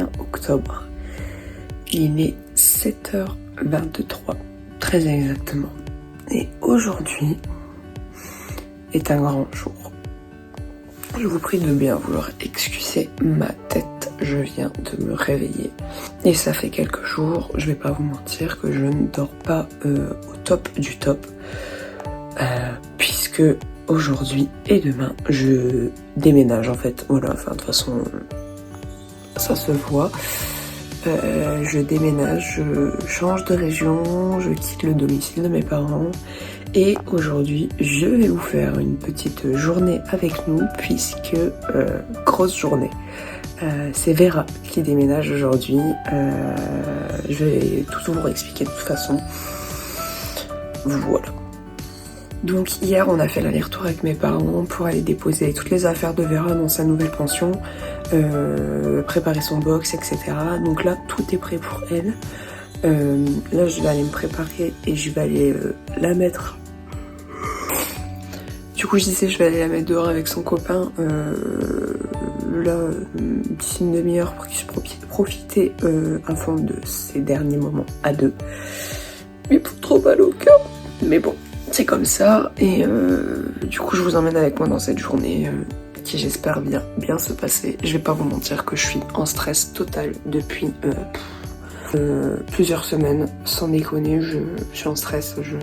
21 octobre. Il est 7h23, très exactement. Et aujourd'hui est un grand jour. Je vous prie de bien vouloir excuser ma tête, je viens de me réveiller. Et ça fait quelques jours, je vais pas vous mentir, que je ne dors pas au top du top. Puisque aujourd'hui et demain, je déménage en fait. Voilà, enfin de toute façon, ça se voit. Je déménage, je change de région, je quitte le domicile de mes parents. Et aujourd'hui, je vais vous faire une petite journée avec nous, puisque grosse journée. C'est Vera qui déménage aujourd'hui. Je vais tout vous expliquer de toute façon. Voilà. Donc hier, on a fait l'aller-retour avec mes parents pour aller déposer toutes les affaires de Vera dans sa nouvelle pension, préparer son box, etc. Donc là, tout est prêt pour elle. Là, je vais aller me préparer et je vais aller la mettre. Du coup, je disais, je vais aller la mettre dehors avec son copain. Là, d'ici une demi-heure pour qu'il puisse profiter à fond de ses derniers moments à deux. Mais pour trop mal au cœur. Mais bon, c'est comme ça. Et du coup, je vous emmène avec moi dans cette journée qui, j'espère, bien se passer. Je vais pas vous mentir que je suis en stress total depuis plusieurs semaines, sans déconner. Je suis en stress, je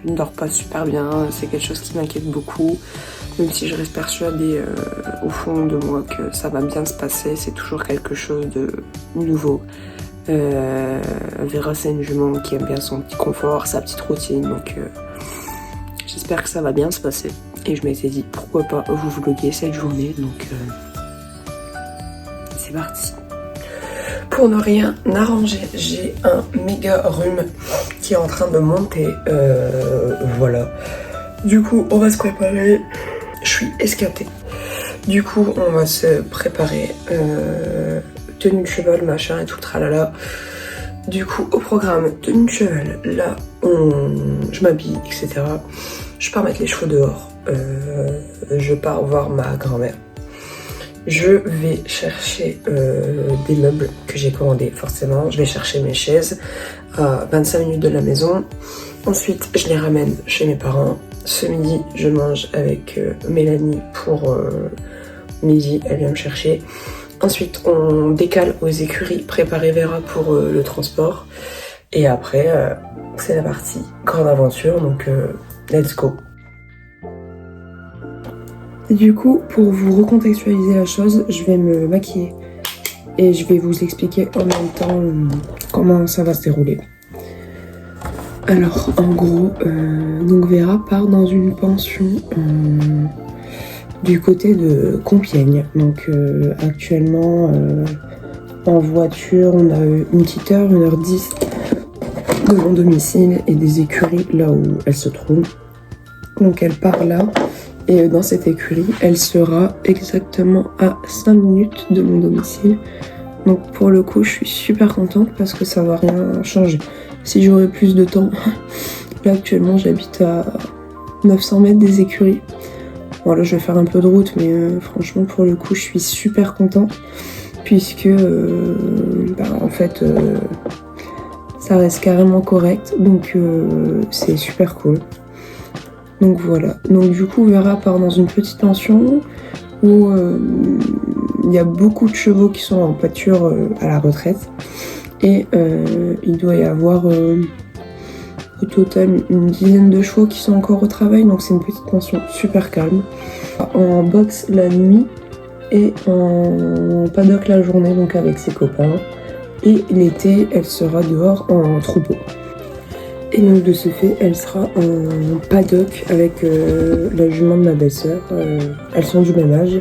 ne dors pas super bien, c'est quelque chose qui m'inquiète beaucoup, même si je reste persuadée au fond de moi que ça va bien se passer. C'est toujours quelque chose de nouveau. Vera, c'est une jument qui aime bien son petit confort, sa petite routine, donc j'espère que ça va bien se passer. Et je m'étais dit pourquoi pas vous vloguer cette journée, donc c'est parti. Pour ne rien arranger, j'ai un méga rhume qui est en train de monter. Voilà. Du coup, on va se préparer. Je suis escapée. Du coup, on va se préparer. Tenue de cheval, machin et tout, tralala. Du coup, au programme, tenue de cheval, là, je m'habille, etc. Je pars mettre les cheveux dehors. Je pars voir ma grand-mère. Je vais chercher des meubles que j'ai commandés, forcément. Je vais chercher mes chaises à 25 minutes de la maison. Ensuite, je les ramène chez mes parents. Ce midi, je mange avec Mélanie pour midi. Elle vient me chercher. Ensuite, on décale aux écuries, préparer Vera pour le transport. Et après, c'est la partie grande aventure, donc let's go. Du coup, pour vous recontextualiser la chose, je vais me maquiller et je vais vous expliquer en même temps comment ça va se dérouler. Alors, en gros, donc Vera part dans une pension du côté de Compiègne. Donc actuellement, en voiture, on a une petite heure, 1h10 de mon domicile et des écuries là où elle se trouve. Donc elle part là. Et dans cette écurie, elle sera exactement à 5 minutes de mon domicile. Donc pour le coup, je suis super contente parce que ça va rien changer. Si j'aurais plus de temps, là actuellement j'habite à 900 mètres des écuries. Bon là je vais faire un peu de route, mais franchement pour le coup je suis super contente. Puisque en fait ça reste carrément correct. Donc c'est super cool. Donc voilà, donc du coup Vera part dans une petite pension où il y a beaucoup de chevaux qui sont en pâture à la retraite et il doit y avoir au total une dizaine de chevaux qui sont encore au travail, donc c'est une petite pension super calme. En boxe la nuit et en paddock la journée, donc avec ses copains, et l'été elle sera dehors en troupeau. Et donc de ce fait, elle sera en paddock avec la jument de ma belle-sœur. Elles sont du même âge.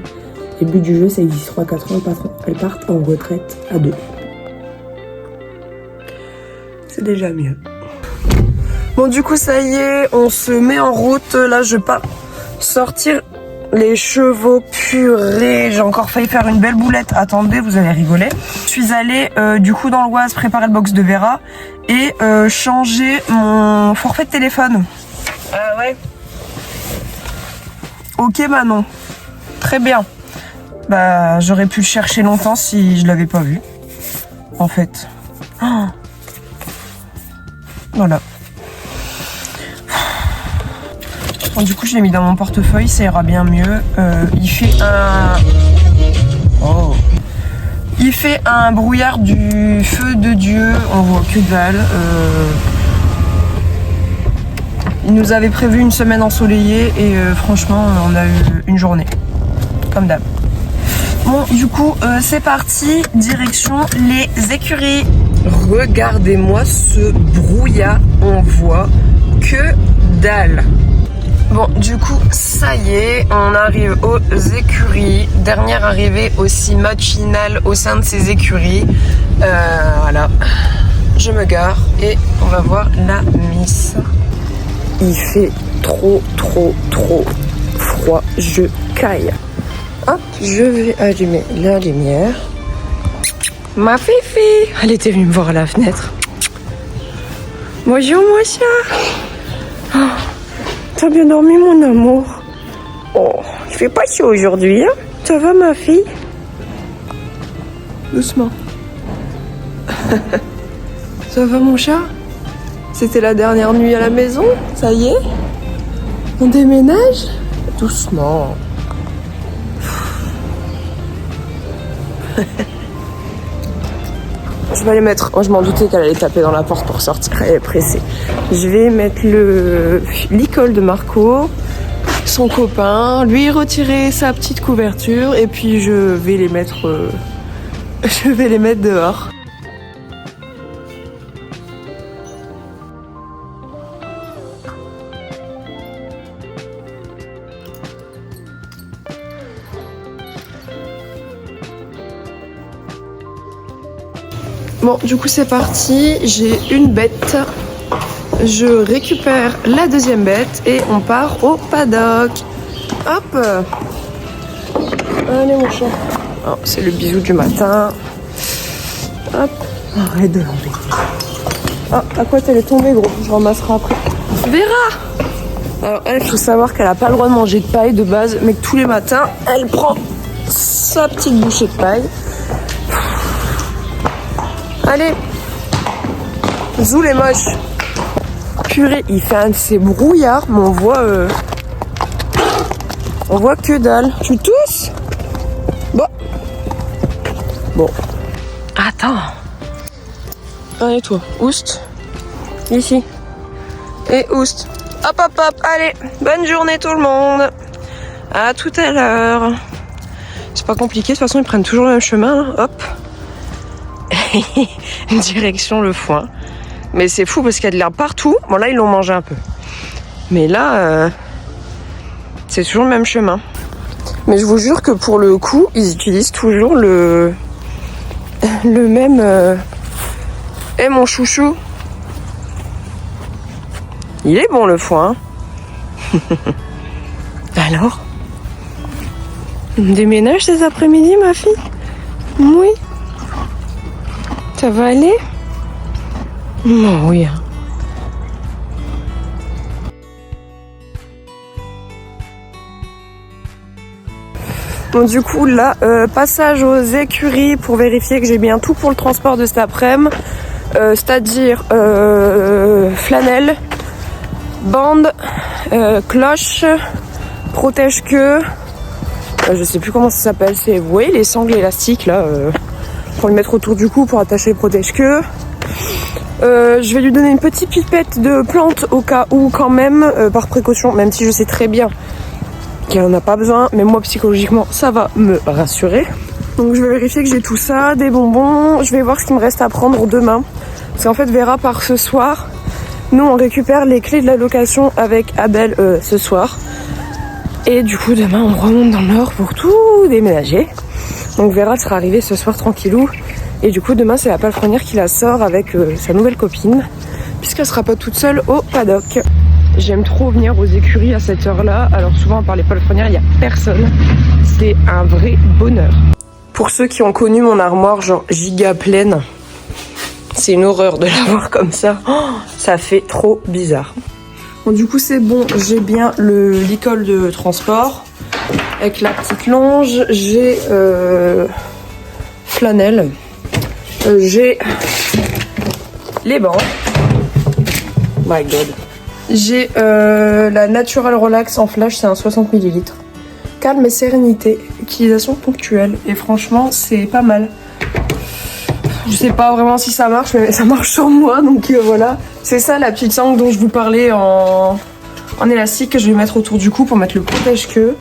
Et le but du jeu, c'est que d'ici 3-4 ans, elles partent en retraite à deux. C'est déjà mieux. Bon, du coup, ça y est, on se met en route. Là, je pars sortir les chevaux. Purée, j'ai encore failli faire une belle boulette. Attendez, vous allez rigoler. Je suis allée, du coup, dans l'Oise, préparer le box de Vera. Et changer mon forfait de téléphone. Ah ouais. Ok Manon. Très bien. Bah j'aurais pu le chercher longtemps si je l'avais pas vu. en fait. Oh. Voilà. Bon, du coup, je l'ai mis dans mon portefeuille, ça ira bien mieux. Il fait un... Oh. Il fait un brouillard du feu de Dieu, on voit que dalle. Il nous avait prévu une semaine ensoleillée et franchement, on a eu une journée, comme d'hab. Bon, du coup, c'est parti, direction les écuries. Regardez-moi ce brouillard, on voit que dalle. Bon, du coup, ça y est, on arrive aux écuries. Dernière arrivée aussi matinale au sein de ces écuries. Voilà, je me gare et on va voir la Miss. Il fait trop froid, je caille. Hop, je vais allumer la lumière. Ma Fifi, elle était venue me voir à la fenêtre. Bonjour mon chat. Oh. T'as bien dormi, mon amour? Oh, il fait pas chaud aujourd'hui, hein? Ça va, ma fille? Doucement. Ça va, mon chat? C'était la dernière nuit à la maison? Ça y est? On déménage? Doucement. Je vais aller mettre... Oh, je m'en doutais qu'elle allait taper dans la porte pour sortir. Elle est pressée. Je vais mettre l'icône de Marco, son copain, lui retirer sa petite couverture et puis je vais les mettre dehors. Bon, du coup c'est parti, j'ai une bête, je récupère la deuxième bête et on part au paddock. Hop. Allez mon chat. Oh, c'est le bisou du matin. Hop. Arrête de l'embêter. Ah, à quoi t'es tombée gros? Je ramasserai après. Vera. Alors elle, il faut savoir qu'elle a pas le droit de manger de paille de base, mais que tous les matins, elle prend sa petite bouchée de paille. Allez, zou les moches. Purée, il fait un de ces brouillards, mais on voit que dalle. Tu tousses? Bon. Attends. Allez toi, oust. Ici. Et oust. Hop hop hop, allez. Bonne journée tout le monde. À tout à l'heure. C'est pas compliqué, de toute façon ils prennent toujours le même chemin, là. Hop. Direction le foin. Mais c'est fou parce qu'il y a de l'herbe partout. Bon là ils l'ont mangé un peu. Mais là c'est toujours le même chemin. Mais je vous jure que pour le coup ils utilisent toujours le même Eh mon chouchou. Il est bon le foin. Alors, on déménage cet après-midi ma fille? Oui. Ça va aller? Oh, oui. Bon, du coup, là, passage aux écuries pour vérifier que j'ai bien tout pour le transport de cet après-midi. C'est-à-dire flanelle, bande, cloche, protège-queue. Je sais plus comment ça s'appelle. C'est, vous voyez, les sangles élastiques, là. Pour le mettre autour du cou pour attacher le protège-queue. Je vais lui donner une petite pipette de plantes au cas où quand même, par précaution, même si je sais très bien qu'il n'en a pas besoin, mais moi psychologiquement ça va me rassurer. Donc je vais vérifier que j'ai tout ça, des bonbons, je vais voir ce qu'il me reste à prendre demain. Parce qu'en fait Vera part ce soir, nous on récupère les clés de la location avec Abel ce soir. Et du coup demain on remonte dans le nord pour tout déménager. Donc Vera sera arrivée ce soir tranquillou. Et du coup demain c'est la palefrenière qui la sort avec sa nouvelle copine, puisqu'elle sera pas toute seule au paddock. J'aime trop venir aux écuries à cette heure-là, alors souvent par les palefrenières il n'y a personne. C'est un vrai bonheur. Pour ceux qui ont connu mon armoire genre giga pleine, c'est une horreur de l'avoir comme ça. Oh, ça fait trop bizarre. Bon du coup c'est bon, j'ai bien l'icône de transport avec la petite longe, j'ai flanelle. J'ai les bancs. My god. J'ai la Natural Relax en flash, c'est un 60 ml. Calme et sérénité, utilisation ponctuelle. Et franchement, c'est pas mal. Je sais pas vraiment si ça marche, mais ça marche sur moi, donc voilà. C'est ça la petite sangle dont je vous parlais en élastique que je vais mettre autour du cou pour mettre le protège-queue.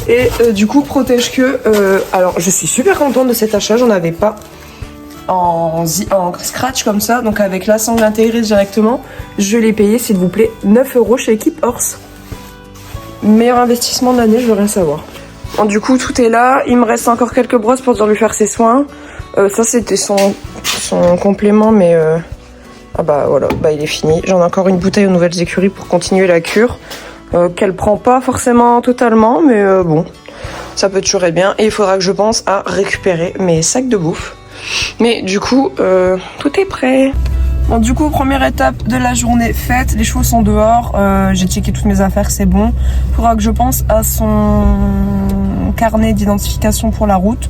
Et du coup, protège-queue, alors je suis super contente de cet achat, j'en avais pas en scratch comme ça, donc avec la sangle intégrée directement. Je l'ai payé, s'il vous plaît, 9 € chez Keep Horse. Meilleur investissement de l'année, je veux rien savoir. Bon, du coup, tout est là. Il me reste encore quelques brosses pour devoir lui faire ses soins. Ça, c'était son complément, mais ah bah voilà, bah il est fini. J'en ai encore une bouteille aux nouvelles écuries pour continuer la cure, qu'elle prend pas forcément totalement, mais bon, ça peut toujours être bien. Et il faudra que je pense à récupérer mes sacs de bouffe. Mais du coup, tout est prêt. Bon, du coup, première étape de la journée faite, les chevaux sont dehors, j'ai checké toutes mes affaires, c'est bon. Il faudra que je pense à son carnet d'identification pour la route.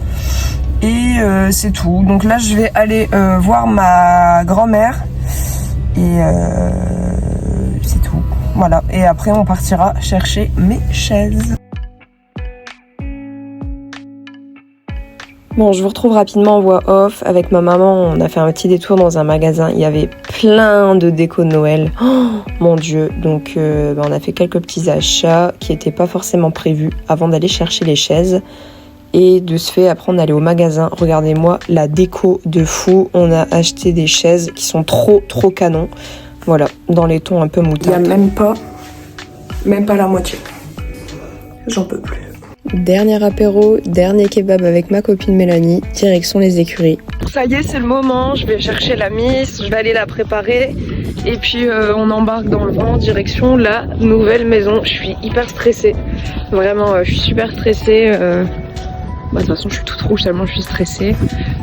Et c'est tout. Donc là, je vais aller voir ma grand-mère. Et c'est tout. Voilà. Et après, on partira chercher mes chaises. Bon, je vous retrouve rapidement en voix off. Avec ma maman, on a fait un petit détour dans un magasin. Il y avait plein de déco de Noël. Oh, mon Dieu. Donc, on a fait quelques petits achats qui n'étaient pas forcément prévus avant d'aller chercher les chaises. Et de ce fait, après, on allait au magasin. Regardez-moi la déco de fou. On a acheté des chaises qui sont trop canons. Voilà, dans les tons un peu moutarde. Il n'y a même pas la moitié. J'en peux plus. Dernier apéro, dernier kebab avec ma copine Mélanie, direction les écuries. Ça y est, c'est le moment, je vais chercher la Miss, je vais aller la préparer et puis on embarque dans le vent direction la nouvelle maison. Je suis hyper stressée, vraiment, je suis super stressée. De toute façon, je suis toute rouge tellement je suis stressée.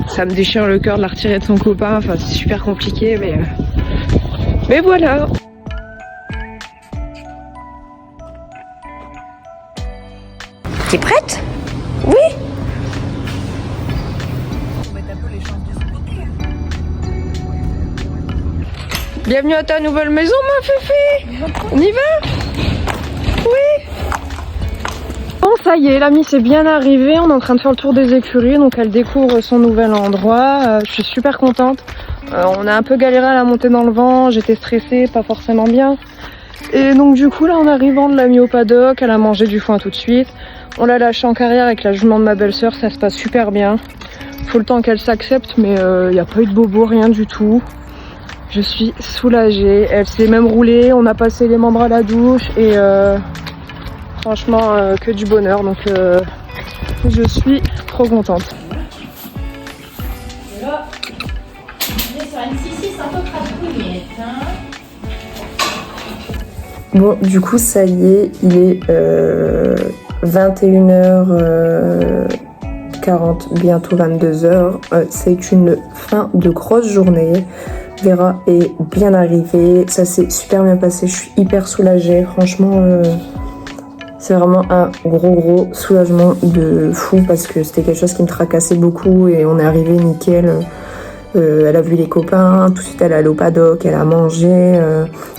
Ça me déchire le cœur de la retirer de son copain, enfin c'est super compliqué, mais voilà. T'es prête? Oui. Bienvenue à ta nouvelle maison, ma Fifi. On y va? Oui. Bon, ça y est, l'ami c'est bien arrivé. On est en train de faire le tour des écuries, donc elle découvre son nouvel endroit. Je suis super contente. On a un peu galéré à la montée dans le vent. J'étais stressée, pas forcément bien. Et donc du coup là, en arrivant, on l'a mis au paddock. Elle a mangé du foin tout de suite. On l'a lâché en carrière avec la jument de ma belle-sœur, ça se passe super bien. Faut le temps qu'elle s'accepte, mais il n'y a pas eu de bobo, rien du tout. Je suis soulagée. Elle s'est même roulée, on a passé les membres à la douche et franchement que du bonheur. Donc je suis trop contente. Là, on est sur une 6-6 un peu cratouillette, hein. Bon, du coup, ça y est, il est 21h40, bientôt 22h. C'est une fin de grosse journée. Vera est bien arrivée. Ça s'est super bien passé. Je suis hyper soulagée. Franchement, c'est vraiment un gros soulagement de fou parce que c'était quelque chose qui me tracassait beaucoup et on est arrivé nickel. Elle a vu les copains, tout de suite elle est allée au paddock, elle a mangé,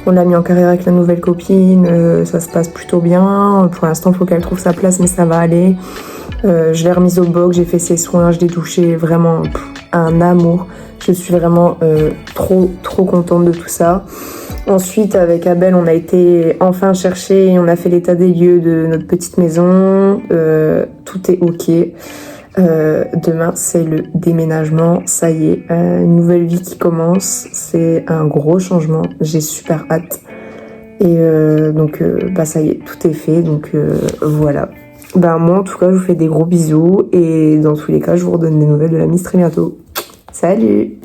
on l'a mis en carrière avec la nouvelle copine, ça se passe plutôt bien. Pour l'instant, il faut qu'elle trouve sa place, mais ça va aller. Je l'ai remise au box, j'ai fait ses soins, je l'ai douché, vraiment un amour. Je suis vraiment trop contente de tout ça. Ensuite, avec Abel, on a été enfin chercher et on a fait l'état des lieux de notre petite maison. Tout est ok. Demain, c'est le déménagement. Ça y est, une nouvelle vie qui commence. C'est un gros changement. J'ai super hâte. Et donc, ça y est, tout est fait. Donc, voilà. Moi, en tout cas, je vous fais des gros bisous. Et dans tous les cas, je vous redonne des nouvelles de la Miss très bientôt. Salut!